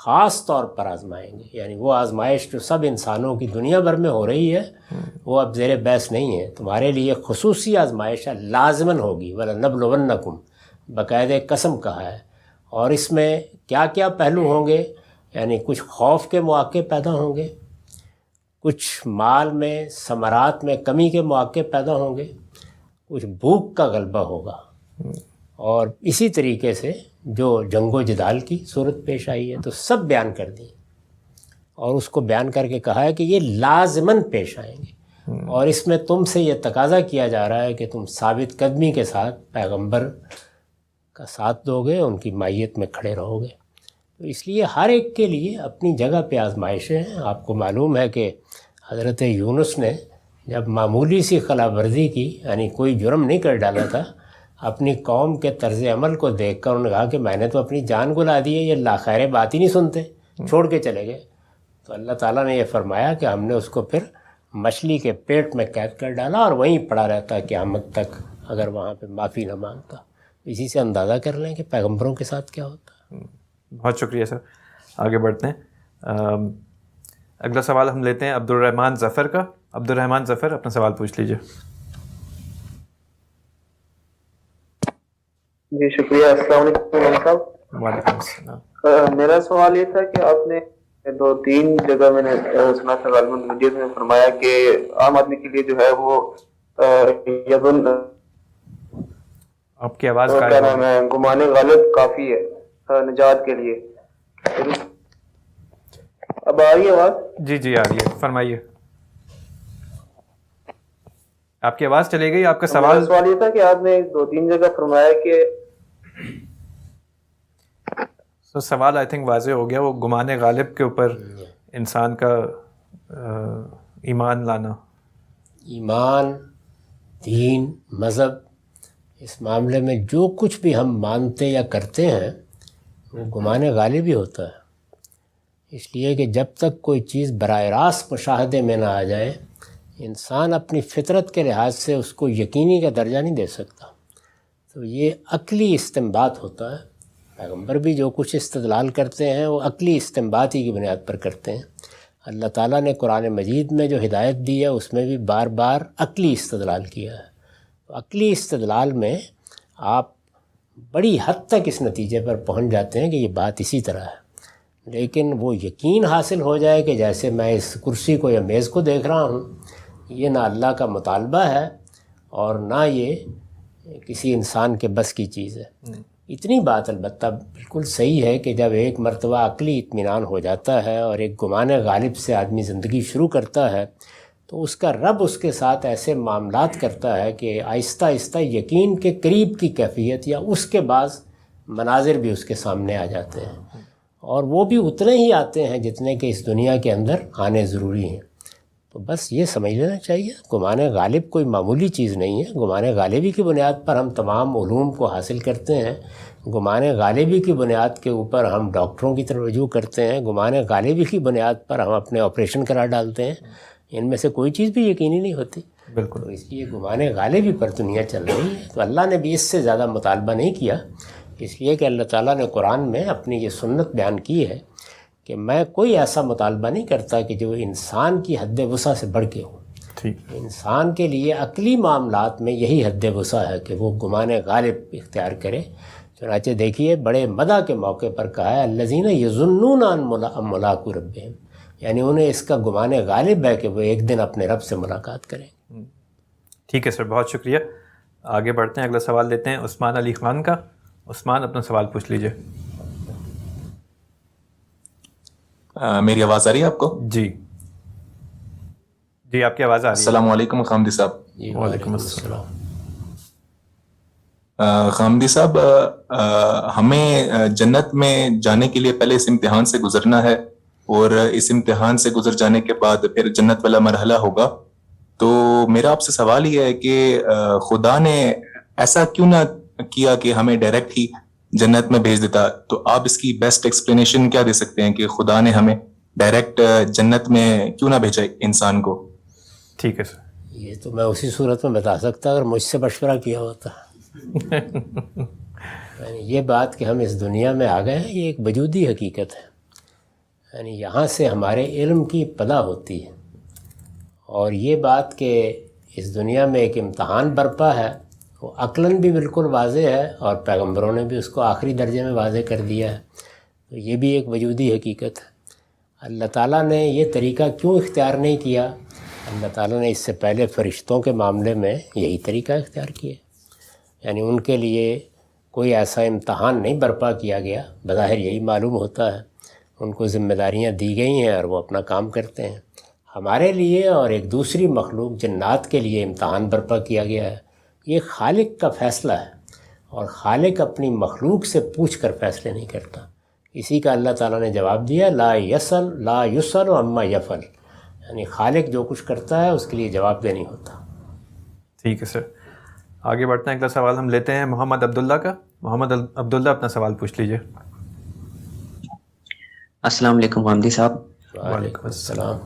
Speaker 2: خاص طور پر آزمائیں گے. یعنی وہ آزمائش جو سب انسانوں کی دنیا بھر میں ہو رہی ہے وہ اب زیر بحث نہیں ہے، تمہارے لیے خصوصی آزمائش لازماً ہوگی. وَلَنَبْلُوَنَّكُمْ باقاعدہ قسم کہا ہے. اور اس میں کیا کیا پہلو ہوں گے؟ یعنی کچھ خوف کے مواقع پیدا ہوں گے، کچھ مال میں ثمرات میں کمی کے مواقع پیدا ہوں گے، کچھ بھوک کا غلبہ ہوگا، اور اسی طریقے سے جو جنگ و جدال کی صورت پیش آئی ہے تو سب بیان کر دی، اور اس کو بیان کر کے کہا ہے کہ یہ لازماً پیش آئیں گے. اور اس میں تم سے یہ تقاضا کیا جا رہا ہے کہ تم ثابت قدمی کے ساتھ پیغمبر کا ساتھ دو گے، ان کی مائیت میں کھڑے رہو گے. تو اس لیے ہر ایک کے لیے اپنی جگہ پہ آزمائشیں ہیں. آپ کو معلوم ہے کہ حضرت یونس نے جب معمولی سی خلا ورزی کی، یعنی کوئی جرم نہیں کر ڈالا تھا، اپنی قوم کے طرز عمل کو دیکھ کر انہوں نے کہا کہ میں نے تو اپنی جان گلا دی ہے، یہ لا خیر بات ہی نہیں سنتے، چھوڑ کے چلے گئے. تو اللہ تعالیٰ نے یہ فرمایا کہ ہم نے اس کو پھر مچھلی کے پیٹ میں قید کر ڈالا، اور وہیں پڑا رہتا قیامت تک اگر وہاں پہ معافی نہ مانگتا. اسی سے اندازہ کر لیں کہ پیغمبروں کے ساتھ کیا ہوتا ہے.
Speaker 1: بہت شکریہ سر. آگے بڑھتے ہیں. اگلا سوال ہم لیتے ہیں عبد الرحمن ظفر کا. عبد الرحمن ظفر اپنا سوال پوچھ لیجیے.
Speaker 7: جی شکریہ. السلام علیکم صاحب.
Speaker 1: وعلیکم السلام.
Speaker 7: میرا سوال یہ تھا کہ آپ نے 2-3 جگہ میں نے سنا تھا غالباً مجید میں فرمایا کہ عام آدمی کے لیے جو ہے وہ یظن
Speaker 1: آپ کی آواز
Speaker 7: کیا نام ہے گمان غالب کافی ہے نجات کے لیے. اب آ رہی ہے آواز؟
Speaker 1: جی جی آ رہی ہے، فرمائیے. آپ کی آواز چلے گئی. آپ کا سوال
Speaker 7: یہ تھا کہ آپ نے 2-3 جگہ فرمایا کہ
Speaker 1: تو سوال آئی تھنک واضح ہو گیا، وہ گمان غالب کے اوپر انسان کا ایمان لانا.
Speaker 2: ایمان، دین، مذہب، اس معاملے میں جو کچھ بھی ہم مانتے یا کرتے ہیں وہ گمان غالب ہی ہوتا ہے. اس لیے کہ جب تک کوئی چیز براہ راست مشاہدے میں نہ آ جائے، انسان اپنی فطرت کے لحاظ سے اس کو یقینی کا درجہ نہیں دے سکتا. تو یہ عقلی استنباط ہوتا ہے. پیغمبر بھی جو کچھ استدلال کرتے ہیں وہ عقلی استنباط ہی کی بنیاد پر کرتے ہیں. اللہ تعالیٰ نے قرآن مجید میں جو ہدایت دی ہے اس میں بھی بار بار عقلی استدلال کیا ہے. تو عقلی استدلال میں آپ بڑی حد تک اس نتیجے پر پہنچ جاتے ہیں کہ یہ بات اسی طرح ہے. لیکن وہ یقین حاصل ہو جائے کہ جیسے میں اس کرسی کو یا میز کو دیکھ رہا ہوں، یہ نہ اللہ کا مطالبہ ہے اور نہ یہ کسی انسان کے بس کی چیز ہے. اتنی بات البتہ بالکل صحیح ہے کہ جب ایک مرتبہ عقلی اطمینان ہو جاتا ہے اور ایک گمان غالب سے آدمی زندگی شروع کرتا ہے تو اس کا رب اس کے ساتھ ایسے معاملات کرتا ہے کہ آہستہ آہستہ یقین کے قریب کی کیفیت یا اس کے بعض مناظر بھی اس کے سامنے آ جاتے ہیں، اور وہ بھی اتنے ہی آتے ہیں جتنے کہ اس دنیا کے اندر آنے ضروری ہیں. تو بس یہ سمجھ لینا چاہیے گمان غالب کوئی معمولی چیز نہیں ہے. گمان غالبی کی بنیاد پر ہم تمام علوم کو حاصل کرتے ہیں. گمان غالبی کی بنیاد کے اوپر ہم ڈاکٹروں کی طرف رجوع کرتے ہیں. گمان غالبی کی بنیاد پر ہم اپنے آپریشن کرا ڈالتے ہیں. ان میں سے کوئی چیز بھی یقینی نہیں ہوتی.
Speaker 1: بالکل.
Speaker 2: تو اس لیے گمان غالبی پر دنیا چل رہی ہے. تو اللہ نے بھی اس سے زیادہ مطالبہ نہیں کیا، اس لیے کہ اللہ تعالیٰ نے قرآن میں اپنی یہ سنت بیان کی ہے کہ میں کوئی ایسا مطالبہ نہیں کرتا کہ جو انسان کی حد وسع سے بڑھ کے ہو.
Speaker 1: ٹھیک.
Speaker 2: انسان کے لیے عقلی معاملات میں یہی حد وسع ہے کہ وہ گمان غالب اختیار کرے. چنانچہ دیکھیے بڑے مدح کے موقع پر کہا ہے الذین یظنون ان ملاقو ربہم، یعنی انہیں اس کا گمان غالب ہے کہ وہ ایک دن اپنے رب سے ملاقات کریں.
Speaker 1: ٹھیک ہے سر، بہت شکریہ. آگے بڑھتے ہیں، اگلا سوال لیتے ہیں عثمان علی خان کا. عثمان اپنا سوال پوچھ لیجئے.
Speaker 8: میری آواز آ رہی ہے آپ کو؟
Speaker 1: جی جی، آپ کی آواز آ رہی ہے.
Speaker 8: السلام علیکم خامدی صاحب.
Speaker 2: وعلیکم السلام.
Speaker 8: خامدی صاحب، ہمیں جنت میں جانے کے لیے پہلے اس امتحان سے گزرنا ہے، اور اس امتحان سے گزر جانے کے بعد پھر جنت والا مرحلہ ہوگا. تو میرا آپ سے سوال یہ ہے کہ خدا نے ایسا کیوں نہ کیا کہ ہمیں ڈائریکٹ ہی جنت میں بھیج دیتا؟ تو آپ اس کی بیسٹ ایکسپلینیشن کیا دے سکتے ہیں کہ خدا نے ہمیں ڈائریکٹ جنت میں کیوں نہ بھیجا انسان کو؟
Speaker 1: ٹھیک ہے سر.
Speaker 2: یہ تو میں اسی صورت میں بتا سکتا اگر مجھ سے مشورہ کیا ہوتا. یعنی یہ بات کہ ہم اس دنیا میں آ گئے ہیں یہ ایک وجودی حقیقت ہے. یعنی یہاں سے ہمارے علم کی ابتدا ہوتی ہے، اور یہ بات کہ اس دنیا میں ایک امتحان برپا ہے وہ عقلاً بھی بالکل واضح ہے، اور پیغمبروں نے بھی اس کو آخری درجے میں واضح کر دیا ہے. تو یہ بھی ایک وجودی حقیقت ہے. اللہ تعالیٰ نے یہ طریقہ کیوں اختیار نہیں کیا؟ اللہ تعالیٰ نے اس سے پہلے فرشتوں کے معاملے میں یہی طریقہ اختیار کیا. یعنی ان کے لیے کوئی ایسا امتحان نہیں برپا کیا گیا. بظاہر یہی معلوم ہوتا ہے ان کو ذمہ داریاں دی گئی ہیں اور وہ اپنا کام کرتے ہیں. ہمارے لیے اور ایک دوسری مخلوق جنات کے لیے امتحان برپا کیا گیا ہے. یہ خالق کا فیصلہ ہے، اور خالق اپنی مخلوق سے پوچھ کر فیصلے نہیں کرتا. اسی کا اللہ تعالیٰ نے جواب دیا لا یسأل عما یفعل، یعنی خالق جو کچھ کرتا ہے اس کے لیے جواب دہ نہیں ہوتا.
Speaker 1: ٹھیک ہے سر، آگے بڑھتے ہیں. اگلا سوال ہم لیتے ہیں محمد عبداللہ کا. محمد عبداللہ اپنا سوال پوچھ لیجئے.
Speaker 6: السلام علیکم حامدی صاحب.
Speaker 2: وعلیکم السلام.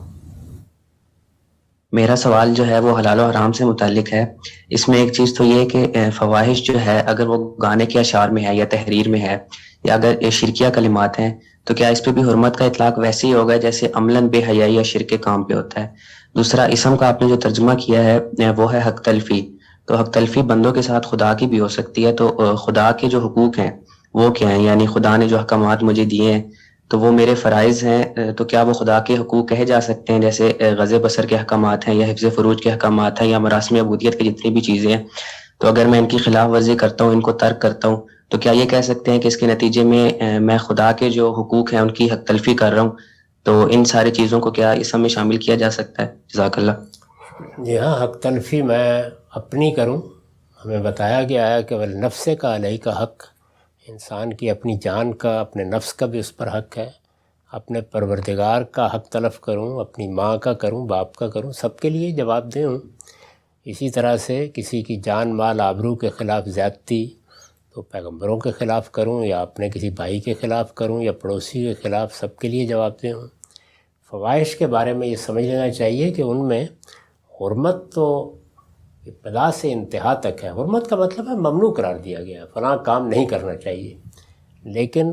Speaker 6: میرا سوال جو ہے وہ حلال و حرام سے متعلق ہے. اس میں ایک چیز تو یہ کہ فواحش جو ہے اگر وہ گانے کے اشعار میں ہے یا تحریر میں ہے یا اگر شرکیہ کلمات ہیں تو کیا اس پہ بھی حرمت کا اطلاق ویسے ہی ہوگا جیسے عملاً بے حیائی یا شرک کام پہ ہوتا ہے؟ دوسرا، اسم کا آپ نے جو ترجمہ کیا ہے وہ ہے حق تلفی. تو حق تلفی بندوں کے ساتھ خدا کی بھی ہو سکتی ہے. تو خدا کے جو حقوق ہیں وہ کیا ہیں؟ یعنی خدا نے جو احکامات مجھے دیے ہیں تو وہ میرے فرائض ہیں، تو کیا وہ خدا کے حقوق کہے جا سکتے ہیں جیسے غض بصر کے احکامات ہیں یا حفظ فروج کے احکامات ہیں یا مراسم عبودیت کی جتنی بھی چیزیں ہیں؟ تو اگر میں ان کی خلاف ورزی کرتا ہوں، ان کو ترک کرتا ہوں، تو کیا یہ کہہ سکتے ہیں کہ اس کے نتیجے میں خدا کے جو حقوق ہیں ان کی حق تلفی کر رہا ہوں؟ تو ان ساری چیزوں کو کیا اسم میں شامل کیا جا سکتا ہے؟ جزاک اللہ.
Speaker 2: جی ہاں، حق تلفی میں اپنی کروں، ہمیں بتایا گیا ہے کہ والنفس کا علیہ کا حق، انسان کی اپنی جان کا، اپنے نفس کا بھی اس پر حق ہے. اپنے پروردگار کا حق تلف کروں، اپنی ماں کا کروں، باپ کا کروں، سب کے لیے جواب دہ ہوں. اسی طرح سے کسی کی جان مال آبرو کے خلاف زیادتی تو پیغمبروں کے خلاف کروں یا اپنے کسی بھائی کے خلاف کروں یا پڑوسی کے خلاف، سب کے لیے جواب دہ ہوں. فواحش کے بارے میں یہ سمجھ لینا چاہیے کہ ان میں حرمت تو ابتدا سے انتہا تک ہے. حرمت کا مطلب ہے ممنوع قرار دیا گیا، فلاں کام نہیں کرنا چاہیے. لیکن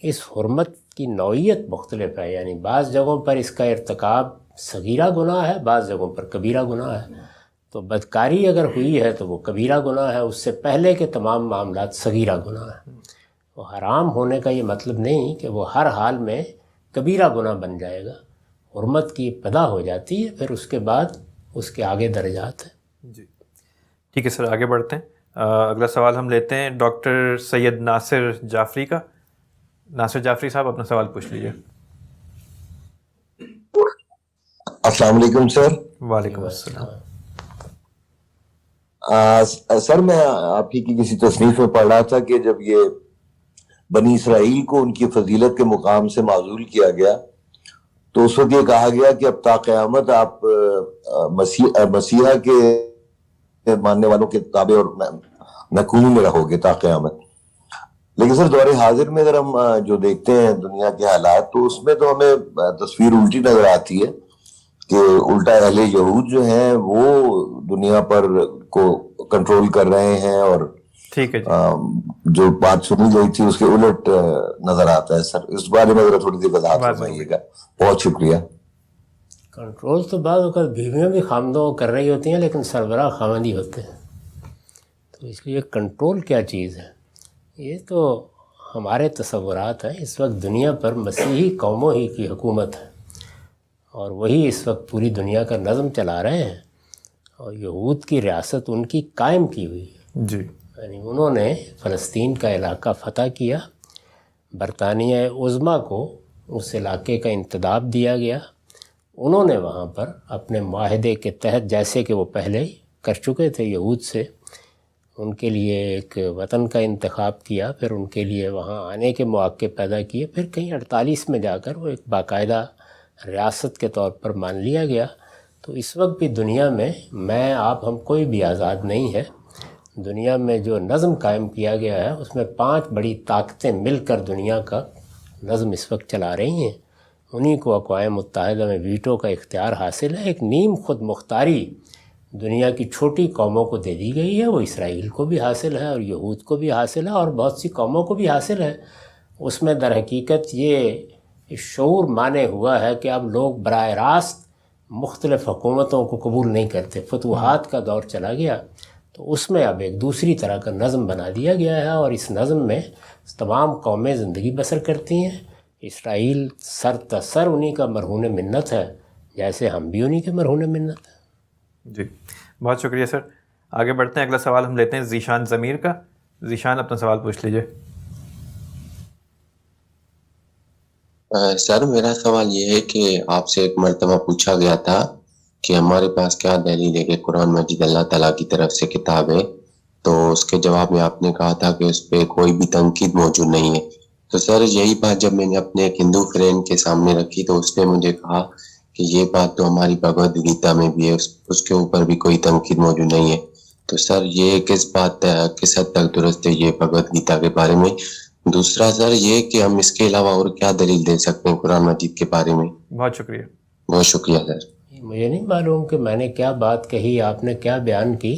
Speaker 2: اس حرمت کی نوعیت مختلف ہے، یعنی بعض جگہوں پر اس کا ارتکاب صغیرہ گناہ ہے، بعض جگہوں پر کبیرہ گناہ ہے. تو بدکاری اگر ہوئی ہے تو وہ کبیرہ گناہ ہے، اس سے پہلے کے تمام معاملات صغیرہ گناہ ہیں. وہ حرام ہونے کا یہ مطلب نہیں کہ وہ ہر حال میں کبیرہ گناہ بن جائے گا. حرمت کی ابتدا ہو جاتی ہے، پھر اس کے بعد اس کے آگے درجات ہیں.
Speaker 1: جی ٹھیک ہے سر، آگے بڑھتے ہیں. اگلا سوال ہم لیتے ہیں ڈاکٹر سید ناصر جعفری کا. ناصر جعفری صاحب اپنا سوال پوچھ لیجیے.
Speaker 9: السلام علیکم سر.
Speaker 1: وعلیکم السلام.
Speaker 9: سر میں آپ ہی کی کسی تصنیف میں پڑھ رہا تھا کہ جب یہ بنی اسرائیل کو ان کی فضیلت کے مقام سے معزول کیا گیا تو اس وقت یہ کہا گیا کہ اب تا قیامت آپ مسیحا کے ماننے والوں کے تابع اور نکون میں رہو گے تا قیامت. لیکن سر دور حاضر میں اگر ہم جو دیکھتے ہیں دنیا کے حالات تو اس میں تو ہمیں تصویر الٹی نظر آتی ہے کہ الٹا اہل یہود جو ہیں وہ دنیا پر کو کنٹرول کر رہے ہیں اور
Speaker 1: ٹھیک ہے
Speaker 9: جو بات سنی گئی تھی اس کے الٹ نظر آتا ہے. سر اس بارے میں ذرا تھوڑی سی وضاحت فرمائیے گا. بہت شکریہ.
Speaker 2: کنٹرول تو بعض اوقات بیویاں بھی خامدوں کر رہی ہوتی ہیں لیکن سربراہ خامندی ہوتے ہیں. تو اس لیے کنٹرول کیا چیز ہے یہ تو ہمارے تصورات ہیں. اس وقت دنیا پر مسیحی قوموں ہی کی حکومت ہے اور وہی اس وقت پوری دنیا کا نظم چلا رہے ہیں اور یہود کی ریاست ان کی قائم کی ہوئی ہے.
Speaker 1: جی
Speaker 2: یعنی انہوں نے فلسطین کا علاقہ فتح کیا، برطانیہ عظمیٰ کو اس علاقے کا انتداب دیا گیا. انہوں نے وہاں پر اپنے معاہدے کے تحت، جیسے کہ وہ پہلے کر چکے تھے یہود سے، ان کے لیے ایک وطن کا انتخاب کیا، پھر ان کے لیے وہاں آنے کے مواقع پیدا کیے، پھر کہیں 48 میں جا کر وہ ایک باقاعدہ ریاست کے طور پر مان لیا گیا. تو اس وقت بھی دنیا میں آپ ہم کوئی بھی آزاد نہیں ہے. دنیا میں جو نظم قائم کیا گیا ہے اس میں 5 بڑی طاقتیں مل کر دنیا کا نظم اس وقت چلا رہی ہیں. انہی کو اقوام متحدہ میں ویٹو کا اختیار حاصل ہے. ایک نیم خود مختاری دنیا کی چھوٹی قوموں کو دے دی گئی ہے، وہ اسرائیل کو بھی حاصل ہے اور یہود کو بھی حاصل ہے اور بہت سی قوموں کو بھی حاصل ہے. اس میں در حقیقت یہ شعور مانے ہوا ہے کہ اب لوگ براہ راست مختلف حکومتوں کو قبول نہیں کرتے. فتوحات کا دور چلا گیا تو اس میں اب ایک دوسری طرح کا نظم بنا دیا گیا ہے اور اس نظم میں تمام قومیں زندگی بسر کرتی ہیں. اسرائیل سر تسر انہی کا مرہون منت ہے، جیسے ہم بھی انہی کے مرہون منت ہیں.
Speaker 1: جی بہت شکریہ سر. آگے بڑھتے ہیں. اگلا سوال ہم لیتے ہیں ذیشان ضمیر کا. ذیشان اپنا سوال پوچھ لیجیے.
Speaker 10: سر میرا سوال یہ ہے کہ آپ سے ایک مرتبہ پوچھا گیا تھا کہ ہمارے پاس کیا دلیل ہے کہ قرآن مجید اللہ تعالیٰ کی طرف سے کتاب ہے، تو اس کے جواب میں آپ نے کہا تھا کہ اس پہ کوئی بھی تنقید موجود نہیں ہے. تو سر یہی بات جب میں نے اپنے ایک ہندو فرینڈ کے سامنے رکھی تو اس نے مجھے کہا کہ یہ بات تو ہماری بھگوت گیتا میں بھی ہے، اس کے اوپر بھی کوئی تنقید موجود نہیں ہے. تو سر یہ کس حد تک درست ہے یہ بھگوت گیتا کے بارے میں؟ دوسرا سر یہ کہ ہم اس کے علاوہ اور کیا دلیل دے سکتے ہیں قرآن مجید کے بارے میں؟
Speaker 1: بہت شکریہ.
Speaker 10: بہت شکریہ سر.
Speaker 2: مجھے نہیں معلوم کہ میں نے کیا بات کہی، آپ نے کیا بیان کی.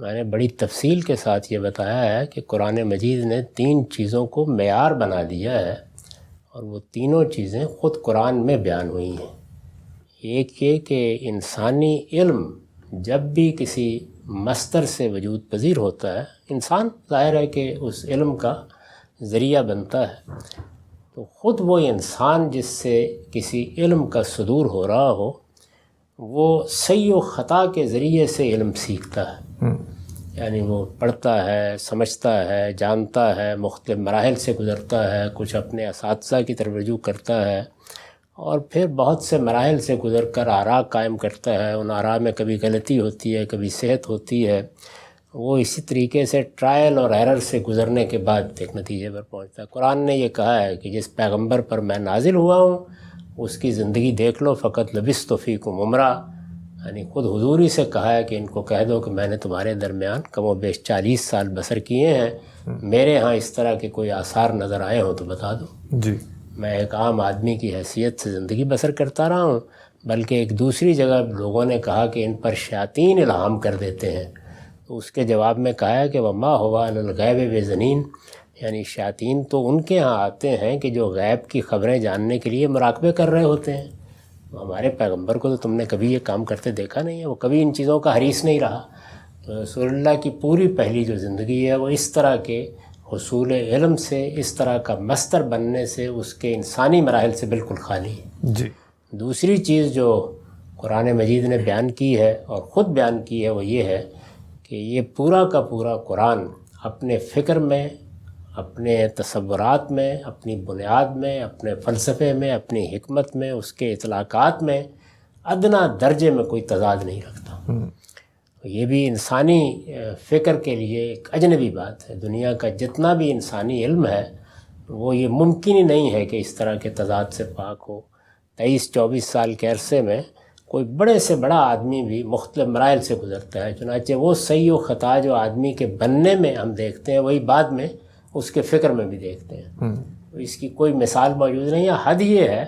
Speaker 2: میں نے بڑی تفصیل کے ساتھ یہ بتایا ہے کہ قرآن مجید نے 3 چیزوں کو معیار بنا دیا ہے اور وہ تینوں چیزیں خود قرآن میں بیان ہوئی ہیں. ایک یہ کہ انسانی علم جب بھی کسی مصدر سے وجود پذیر ہوتا ہے، انسان ظاہر ہے کہ اس علم کا ذریعہ بنتا ہے، تو خود وہ انسان جس سے کسی علم کا صدور ہو رہا ہو وہ صحیح و خطا کے ذریعے سے علم سیکھتا ہے. یعنی وہ پڑھتا ہے، سمجھتا ہے، جانتا ہے، مختلف مراحل سے گزرتا ہے، کچھ اپنے اساتذہ کی طرف رجوع کرتا ہے اور پھر بہت سے مراحل سے گزر کر آراء قائم کرتا ہے. ان آراء میں کبھی غلطی ہوتی ہے، کبھی صحت ہوتی ہے وہ اسی طریقے سے ٹرائل اور ایرر سے گزرنے کے بعد ایک نتیجے پر پہنچتا ہے. قرآن نے یہ کہا ہے کہ جس پیغمبر پر میں نازل ہوا ہوں اس کی زندگی دیکھ لو، فقط لبثت فیکم عمرا، یعنی خود حضور ہی سے کہا ہے کہ ان کو کہہ دو کہ میں نے تمہارے درمیان کم و بیش 40 سال بسر کیے ہیں، میرے ہاں اس طرح کے کوئی آثار نظر آئے ہوں تو بتا دو.
Speaker 1: جی.
Speaker 2: میں ایک عام آدمی کی حیثیت سے زندگی بسر کرتا رہا ہوں. بلکہ ایک دوسری جگہ لوگوں نے کہا کہ ان پر شیاطین الہام کر دیتے ہیں، تو اس کے جواب میں کہا ہے کہ وما ہوا علی الغیب بظنین، یعنی شیاطین تو ان کے ہاں آتے ہیں کہ جو غیب کی خبریں جاننے کے لیے مراقبے کر رہے ہوتے ہیں. ہمارے پیغمبر کو تو تم نے کبھی یہ کام کرتے دیکھا نہیں ہے، وہ کبھی ان چیزوں کا حریص نہیں رہا. تو رسول اللہ کی پوری پہلی جو زندگی ہے وہ اس طرح کے حصول علم سے، اس طرح کا مستر بننے سے، اس کے انسانی مراحل سے بالکل خالی ہے.
Speaker 1: جی.
Speaker 2: دوسری چیز جو قرآن مجید نے بیان کی ہے اور خود بیان کی ہے وہ یہ ہے کہ یہ پورا کا پورا قرآن اپنے فکر میں، اپنے تصورات میں، اپنی بنیاد میں، اپنے فلسفے میں، اپنی حکمت میں، اس کے اطلاقات میں ادنا درجے میں کوئی تضاد نہیں رکھتا. یہ بھی انسانی فکر کے لیے ایک اجنبی بات ہے. دنیا کا جتنا بھی انسانی علم ہے وہ یہ ممکن ہی نہیں ہے کہ اس طرح کے تضاد سے پاک ہو. 23-24 سال کے عرصے میں کوئی بڑے سے بڑا آدمی بھی مختلف مراحل سے گزرتا ہے. چنانچہ وہ صحیح و خطا جو آدمی کے بننے میں ہم دیکھتے ہیں وہی بعد میں اس کے فکر میں بھی دیکھتے ہیں. اس کی کوئی مثال موجود نہیں ہے. حد یہ ہے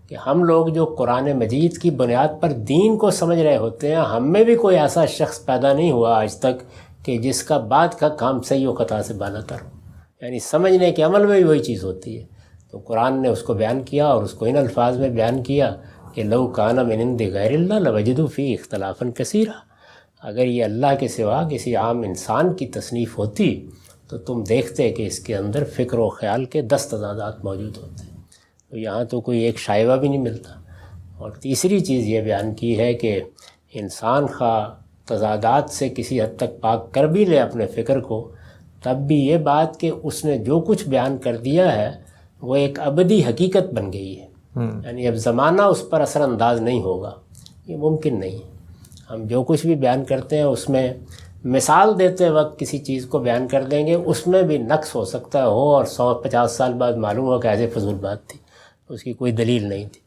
Speaker 2: کہ ہم لوگ جو قرآن مجید کی بنیاد پر دین کو سمجھ رہے ہوتے ہیں، ہم میں بھی کوئی ایسا شخص پیدا نہیں ہوا آج تک کہ جس کا بعد کا کام صحیح و خطا سے بالا تر ہو. یعنی سمجھنے کے عمل میں بھی وہی چیز ہوتی ہے. تو قرآن نے اس کو بیان کیا اور اس کو ان الفاظ میں بیان کیا کہ لو کان من عند غیر اللہ لوجدوا فیہ اختلافا کثیرا. اگر یہ اللہ کے سوا کسی عام انسان کی تصنیف ہوتی تو تم دیکھتے کہ اس کے اندر فکر و خیال کے 10 تضادات موجود ہوتے ہیں. تو یہاں تو کوئی ایک شائبہ بھی نہیں ملتا. اور تیسری چیز یہ بیان کی ہے کہ انسان خواہ تضادات سے کسی حد تک پاک کر بھی لے اپنے فکر کو، تب بھی یہ بات کہ اس نے جو کچھ بیان کر دیا ہے وہ ایک ابدی حقیقت بن گئی ہے. یعنی اب زمانہ اس پر اثر انداز نہیں ہوگا، یہ ممکن نہیں. ہم جو کچھ بھی بیان کرتے ہیں اس میں مثال دیتے وقت کسی چیز کو بیان کر دیں گے، اس میں بھی نقص ہو سکتا ہو اور 150 سال بعد معلوم ہو کہ ایسے فضول بات تھی، اس کی کوئی دلیل نہیں تھی.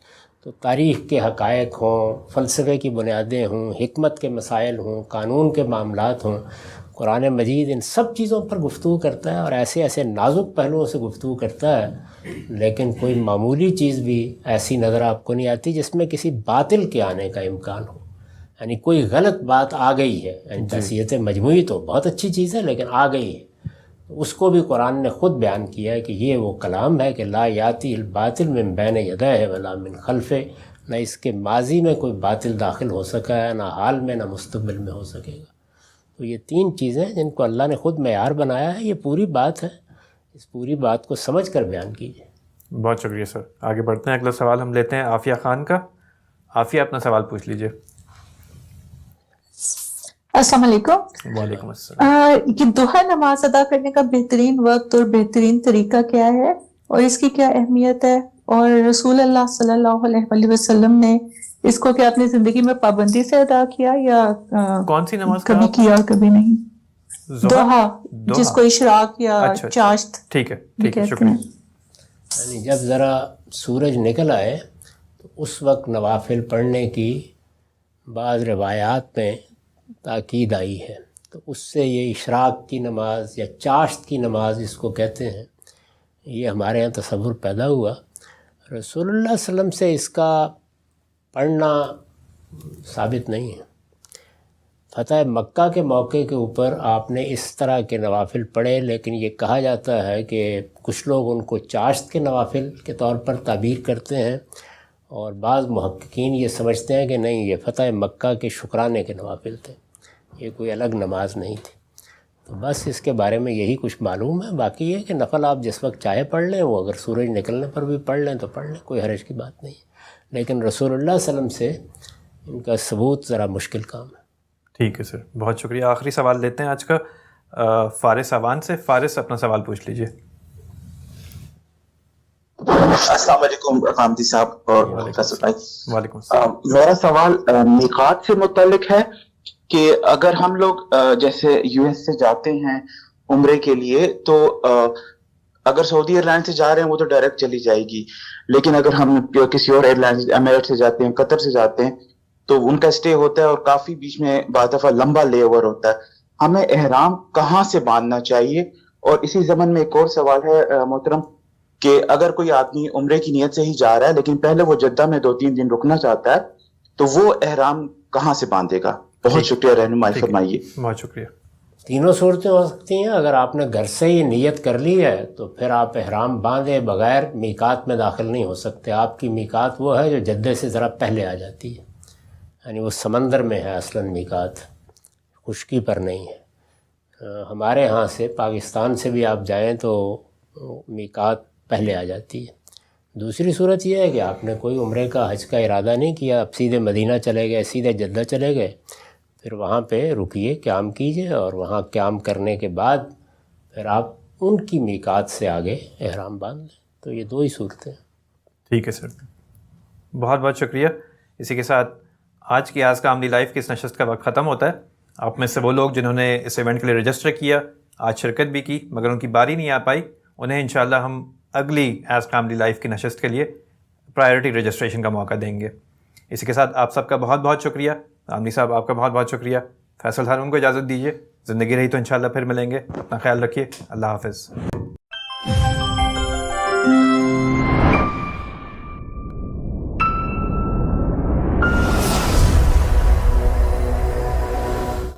Speaker 2: تو تاریخ کے حقائق ہوں، فلسفے کی بنیادیں ہوں، حکمت کے مسائل ہوں، قانون کے معاملات ہوں، قرآن مجید ان سب چیزوں پر گفتگو کرتا ہے اور ایسے ایسے نازک پہلوؤں سے گفتگو کرتا ہے. لیکن کوئی معمولی چیز بھی ایسی نظر آپ کو نہیں آتی جس میں کسی باطل کے آنے کا امکان ہو. یعنی کوئی غلط بات آ گئی ہے، یعنی تحصیت مجموعی تو بہت اچھی چیز ہے لیکن آ گئی ہے، اس کو بھی قرآن نے خود بیان کیا ہے کہ یہ وہ کلام ہے کہ لا یاتی الباطل من بین یدیہ ولا من خلفہ، نہ اس کے ماضی میں کوئی باطل داخل ہو سکا ہے، نہ حال میں، نہ مستقبل میں ہو سکے گا. تو یہ 3 چیزیں جن کو اللہ نے خود معیار بنایا ہے. یہ پوری بات ہے، اس پوری بات کو سمجھ کر بیان کیجیے.
Speaker 1: بہت شکریہ سر. آگے بڑھتے ہیں. اگلا سوال ہم لیتے ہیں عافیہ خان کا. عافیہ اپنا سوال پوچھ لیجیے.
Speaker 11: السلام علیکم.
Speaker 1: وعلیکم السلام.
Speaker 11: یہ دوہا نماز ادا کرنے کا بہترین وقت اور بہترین طریقہ کیا ہے اور اس کی کیا اہمیت ہے، اور رسول اللہ صلی اللہ علیہ وسلم نے اس کو کیا اپنی زندگی میں پابندی سے ادا کیا یا
Speaker 1: کون سی نماز
Speaker 11: کبھی کیا اور کبھی نہیں؟ دوہا، جس کو اشراق یا چاشت.
Speaker 1: ٹھیک ہے شکریہ.
Speaker 2: یعنی جب ذرا سورج نکل آئے تو اس وقت نوافل پڑھنے کی بعض روایات میں تاکید آئی ہے. تو اس سے یہ اشراق کی نماز یا چاشت کی نماز جس کو کہتے ہیں، یہ ہمارے یہاں تصور پیدا ہوا. رسول اللہ صلی اللہ علیہ وسلم سے اس کا پڑھنا ثابت نہیں ہے. فتح مکہ کے موقع کے اوپر آپ نے اس طرح کے نوافل پڑھے، لیکن یہ کہا جاتا ہے کہ کچھ لوگ ان کو چاشت کے نوافل کے طور پر تعبیر کرتے ہیں، اور بعض محققین یہ سمجھتے ہیں کہ نہیں، یہ فتح مکہ کے شکرانے کے نوافل تھے، یہ کوئی الگ نماز نہیں تھی. تو بس اس کے بارے میں یہی کچھ معلوم ہے. باقی یہ کہ نفل آپ جس وقت چاہے پڑھ لیں، وہ اگر سورج نکلنے پر بھی پڑھ لیں تو پڑھ لیں، کوئی حرج کی بات نہیں ہے. لیکن رسول اللہ صلی اللہ علیہ وسلم سے ان کا ثبوت ذرا مشکل کام ہے.
Speaker 1: ٹھیک ہے سر، بہت شکریہ. آخری سوال لیتے ہیں آج کا فارس اوان سے. فارس اپنا سوال پوچھ لیجیے.
Speaker 4: السلام علیکم غامدی صاحب اور
Speaker 1: وعلیکم السلام.
Speaker 4: میرا سوال میقات سے متعلق ہے کہ اگر ہم لوگ جیسے یو ایس سے جاتے ہیں عمرے کے لیے تو اگر سعودی ایئر لائن سے جا رہے ہیں وہ تو ڈائریکٹ چلی جائے گی، لیکن اگر ہم کسی اور ایئر لائن ایمریٹ سے جاتے ہیں، قطر سے جاتے ہیں، تو ان کا اسٹے ہوتا ہے اور کافی بیچ میں بعض دفعہ لمبا لے اوور ہوتا ہے. ہمیں احرام کہاں سے باندھنا چاہیے؟ اور اسی ضمن میں ایک اور سوال ہے محترم کہ اگر کوئی آدمی عمرے کی نیت سے ہی جا رہا ہے لیکن پہلے وہ جدہ میں 2-3 دن رکنا چاہتا ہے تو وہ احرام کہاں سے باندھے گا؟ بہت شکریہ، رہنمائی فرمائیے.
Speaker 1: بہت شکریہ.
Speaker 2: تینوں صورتیں ہو سکتی ہیں. اگر آپ نے گھر سے ہی نیت کر لی ہے تو پھر آپ احرام باندھے بغیر میقات میں داخل نہیں ہو سکتے. آپ کی میقات وہ ہے جو جدہ سے ذرا پہلے آ جاتی ہے، یعنی وہ سمندر میں ہے اصلاً میقات، خشکی پر نہیں ہے. ہمارے ہاں سے پاکستان سے بھی آپ جائیں تو میقات پہلے آ جاتی ہے. دوسری صورت یہ ہے کہ آپ نے کوئی عمرے کا حج کا ارادہ نہیں کیا، آپ سیدھے مدینہ چلے گئے، سیدھے جدہ چلے گئے، پھر وہاں پہ رکیے، قیام کیجئے، اور وہاں قیام کرنے کے بعد پھر آپ ان کی میقات سے آگے احرام باندھ لیں. تو یہ دو ہی صورتیں.
Speaker 1: ٹھیک ہے سر، بہت بہت شکریہ. اسی کے ساتھ آج کی آز کا عملی لائف کی اس نشست کا وقت ختم ہوتا ہے. آپ میں سے وہ لوگ جنہوں نے اس ایونٹ کے لیے رجسٹر کیا، آج شرکت بھی کی مگر ان کی باری نہیں آ پائی، انہیں انشاءاللہ ہم اگلی ایز کا عملی لائف کی نشست کے لیے پرائیورٹی رجسٹریشن کا موقع دیں گے. اسی کے ساتھ آپ سب کا بہت بہت شکریہ. عاملی صاحب آپ کا بہت بہت شکریہ. فیصل ہارون کو اجازت دیجیے، زندگی رہی تو انشاءاللہ پھر ملیں گے. اپنا خیال رکھیے. اللہ حافظ.